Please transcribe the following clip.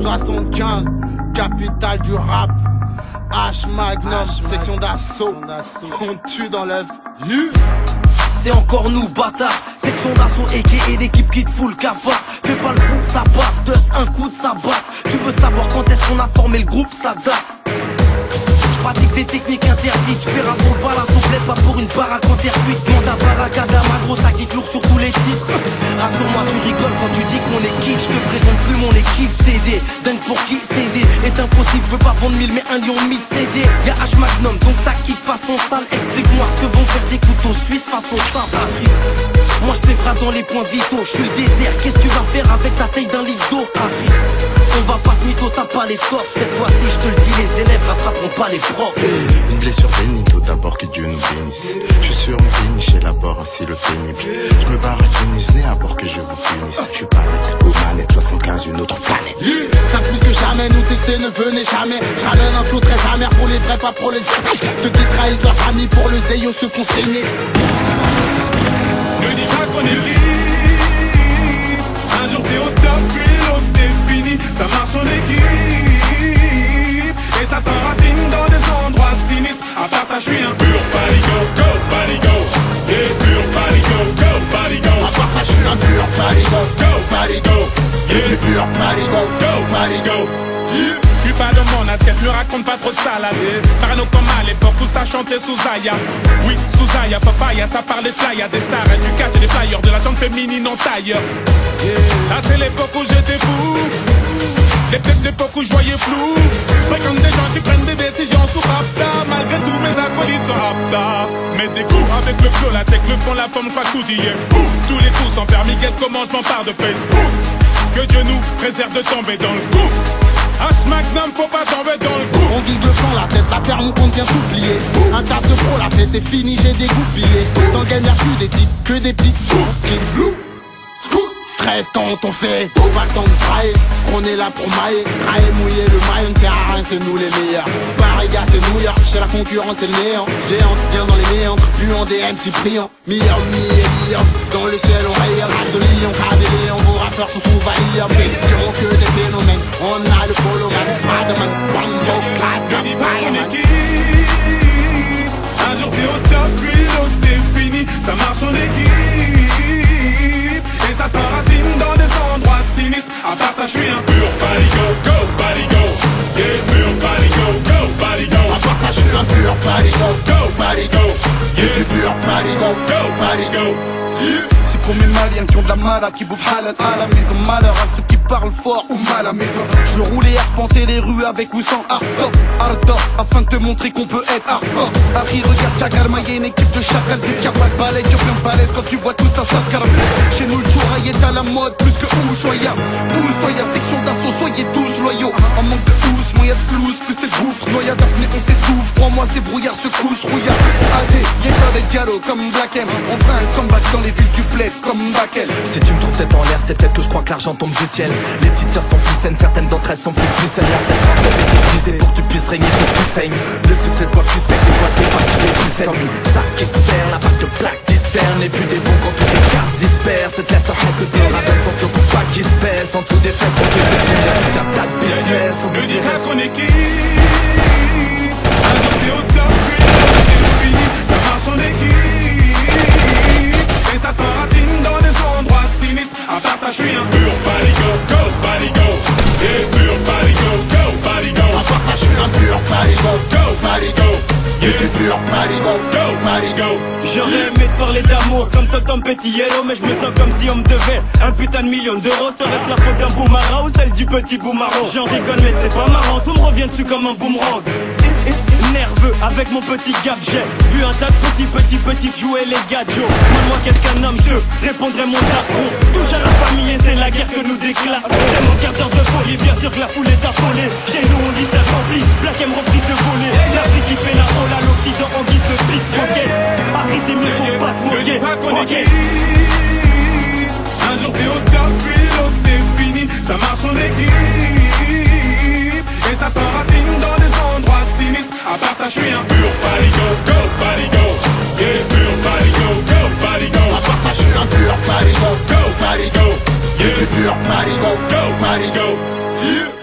75, capitale du rap. H Magnum, section d'assaut. On tue dans l'œuf. C'est encore nous, bâtard. Section d'assaut et l'équipe qui te fout le cafard. Fais pas le fou, ça part. Dust, un coup de sabbat. Tu veux savoir quand est-ce qu'on a formé le groupe, ça date. Pratique des techniques interdites, j'paierai pour le bal à son plaid, pas pour une baraque en terre cuite. Monte à baracada, ma grosse à kick lourd sur tous les titres. Rassure-moi, tu rigoles quand tu dis qu'on est quitte. J'te présente plus mon équipe CD. Dingue pour qui CD est impossible, je veux pas vendre 1000 mais 1 lion 1000 CD. Y'a H Magnum, donc ça kick façon sale. Explique-moi ce que vont faire des couteaux suisses façon simple. Arrive. Moi j'péfera dans les points vitaux, j'suis le désert. Qu'est-ce que tu vas faire avec ta taille d'un litre d'eau? Arrive. On va pas se mytho, t'as pas l'étoffe. Cette fois-ci, je te le dis, les élèves rattraperont pas les profs. Une blessure bénite, d'abord que Dieu nous bénisse. Je suis sur une péniche et la bord ainsi le pénible. Je me barre à Tunis, né à bord que je vous punisse. Je suis pas le aux manettes, 75, une autre planète. Ça plus que jamais, nous tester ne venez jamais. J'ramène un flot très amer pour les vrais, pas pour les ceux qui trahissent leur famille pour le zéyo se font saigner. Ne dis pas qu'on est libre. Un jour t'es au top, puis l'autre t'es fini. Ça marche en équipe et ça s'enracine dans des endroits sinistres. À part ça, je suis un pur paligo, go paligo. Yeah, pur paligo, go paligo. À part ça, je suis un pur paligo, go paligo. Yeah, pur paligo, go paligo. Je suis pas de mon assiette, me raconte pas trop de salade. Parano comme à l'époque où ça chantait sous Zaya. Oui, sous Zaya, papaya, ça parlait fly. Des stars et du catch et des flyers, de la jante féminine en taille. Ça c'est l'époque où j'étais fou. L'époque où je voyais flou. Je fréquente des gens qui prennent des décisions sous rapta. Malgré tout mes acolytes sont rapta. Mais des coups avec le flow, la tech, le fond, la forme, quoi tout y est. Tous les coups sans permis, quel comment je m'empare de Facebook. Que Dieu nous préserve de tomber dans le gouffre. H Magnum, faut pas tomber dans le coup. On vise le fond, la tête, la ferme, on compte bien tout plier. Un taf de pro, la fête est finie, j'ai dégoupillé. Dans le game y'a plus des types, que des petits coups. Stress quand on fait, pas le temps de travailler. On est là pour mailler, travailler, mouiller le maillot, ne sert à rien, c'est nous les meilleurs. Paris gars, c'est New York, chez la concurrence c'est le néant. Géant, bien dans les méandres, puant des MC priants. Millions, millions, dans le ciel on rayonne. Rage de lion, cadélion, vos rappeurs sont sous valillants. Sélection que des phénomènes, on a le polo man. Adman, Bambo, Clad, Fireman. Un jour t'es au top, puis l'autre t'es fini. Ça marche en équipe et ça s'enracine dans des endroits sinistres. À part ça, je suis un pur paligo, go paligo. Yeah, pur paligo, go paligo. À part ça, je suis un pur paligo, go paligo. Yeah, pur paligo, go paligo. C'est pour mes maliens qui ont de la mala, qui bouffent halal à la maison. Malheur à ceux qui parlent fort ou mal à maison. Je veux rouler, arpenter les rues avec ou sans hardcore, afin de te montrer qu'on peut être hardcore. Harry, regarde Chagarma, y'a une équipe de chacal, des capables balais, tu plein balèze quand tu vois tout ça, ça carme. Chez nous, le Jouraï est à la mode, plus que Ushuaïa. Pousse-toi, y'a section d'assaut, soyez tous loyaux. En manque de housse, moyen de flouze, plus c'est le gouffre. Noyade d'apnée, on s'étouffe. Crois-moi, c'est brouillard, secousse, rouillard. AD, y'a pas des dialogues comme Black M. On fera un comeback dans les villes du bled comme Bakel. Si tu me trouves tête en l'air, c'est peut-être que je crois que l'argent tombe du ciel. Les petites sœurs sont plus saines, certaines d'entre elles sont plus saines. La scène c'est pour que tu puisses régner, faut que tu saignes. Le succès se voit que tu sais, des fois t'es pas tu les plus saines. Comme une sac qui te sert, la part de plaque discerne. Et puis des bons quand toutes les casses dispersent. Cette laisse en reste que t'es radon sans flot pour pas qui se pèse. En dessous des fesses, on fait des films, tout un tas de business. Ne dis pas qu'on est quitte. Un jour t'es au top, puis l'autre t'es fini. Ça marche en équipe et ça s'enracine dans des endroits sinistres. À part ça, je suis un pur paligo, go paligo. Yeah, pur paligo, go paligo. À part ça, je suis un pur paligo, go paligo. Yeah, pur paligo, go paligo. J'aurais aimé te parler d'amour comme Tonton Petit Yellow, mais je me sens comme si on me devait un putain de million d'euros. Serait-ce la faute d'un boomerang ou celle du petit boomerang? J'en rigole mais c'est pas marrant, tout me revient dessus comme un boomerang. Nerveux avec mon petit gap, j'ai vu un tas de petits jouer les gadgets. Moi qu'est-ce qu'un homme, je te répondrai mon daron. Touche à la famille et c'est la guerre que nous déclare. C'est mon quart d'heure de folie, bien sûr que la foule est affolée. Chez nous on dit stade rempli, Black M reprise de voler. L'Afrique qui fait la rôle à l'Occident en guise de pickpocket. Harry c'est mieux, faut pas te moquer. Okay. Un jour t'es au top, puis l'autre t'es fini. Ça marche en équipe et ça s'enracine dans des endroits sinistres. À part ça, je suis un pur paligo, go paligo. Yeah, pur paligo, go paligo. À part ça, je suis un pur paligo, go paligo. Yeah, pur paligo, go paligo. Yeah.